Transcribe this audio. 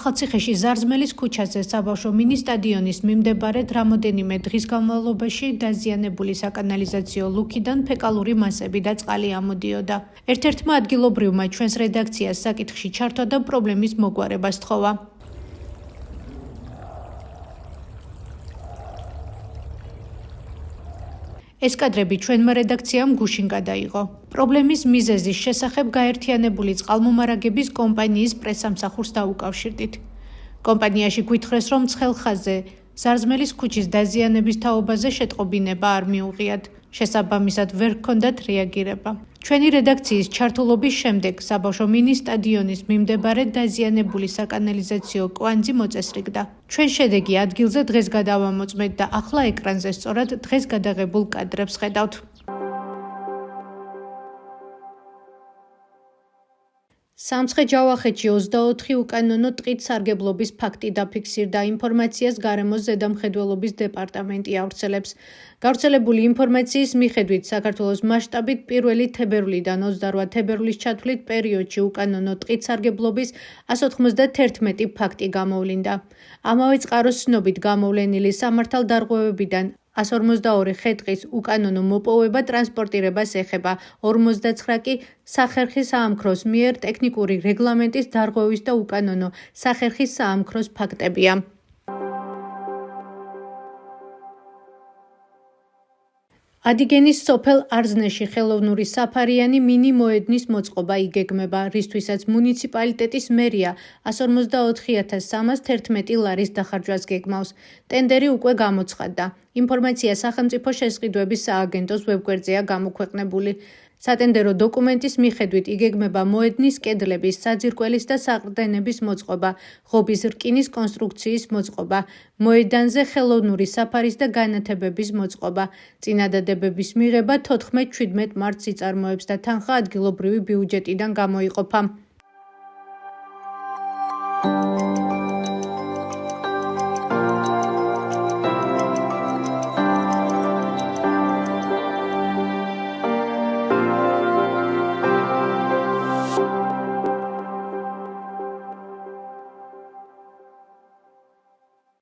ახალციხეში ზარზმელის ქუჩაზე საბავშვო მინი სტადიონის მიმდებარედ რამოდენიმე დღის განმავლობაში დაზიანებული საკანალიზაციო ლუქიდან ფეკალური მასები და წყალი ამოდიოდა. ერთ-ერთმა ადგილობრივმა ჩვენს რედაქციას საკითხში ჩართვა და პრობლემის მოგვარებას თხოვა. ეს კადრები ჩვენმა რედაქციამ გუშინ გადაიღო. პრობლემის მიზეზის შესახებ გაერთიანებული წყალმომარაგების კომპანიის პრესამსახურს დაუკავშირდით. კომპანიაში გვითხრეს, რომ ცხელ ხაზზე ზარზმელის ქუჩის დაზიანების თაობაზე შეტყობინება არ მიუღიათ. შესაბამისად ვერ ჰქონდათ რეაგირება. ჩვენი რედაქციის ჩართულობის შემდეგ საბავშვო მინი სტადიონის მიმდებარედ დაზიანებული საკანალიზაციო კვანძი მოწესრიგდა. ჩვენ შედეგი ადგილზე დღეს გადავამოწმეთ და ახლა ეკრანზე სწორად დღეს გადაღებულ კადრებს ხედავთ. სამცხე-ჯავახეთში 24 უკანონო ტყით სარგებლობის ფაქტი დაფიქსირდა. ინფორმაციას გარემოს ზედამხედველობის დეპარტამენტი ავრცელებს. გავრცელებული ინფორმაციის მიხედვით საქართველოს მასშტაბით 1 თებერვლიდან 28 თებერვლის ჩათვლით პერიოდში უკანონო ტყით სარგებლობის 191 ფაქტი გამოვლინდა. ამავე წყაროს ცნობით გამოვლენილი სამართალდარღვევებიდან 152 ხე-ტყის უკანონო მოპოვება ტრანსპორტირებას ეხება, 59 კი სახერხის საამქროს მიერ ტექნიკური რეგლამენტის დარღვევის და უკანონო სახერხის საამქროს ფაქტებია. ადიგენის სოფელ არზნეში ხელოვნური საფარიანი მინი მოედნის მოწყობა იგეგმება, რისთვისაც მუნიციპალიტეტის მერია 124,311 ლარის დახარჯვას გეგმავს. ტენდერი უკვე გამოცხადდა. ინფორმაცია სახელმწიფო შესყიდვების სააგენტოს ვებგვერდზეა გამოქვეყნებული. სატენდერო დოკუმენტის მიხედვით იგეგმება მოედნის კედლების, საძირკველის და საყრდენების მოწყობა, ღობის რკინის კონსტრუქციის მოწყობა, მოედანზე ხელოვნური საფარის და განათებების მოწყობა. წინადადებების მიღება 14-17 მარტს იწარმოებს და თანხა ადგილობრივი ბიუჯეტიდან გამოიყოფა.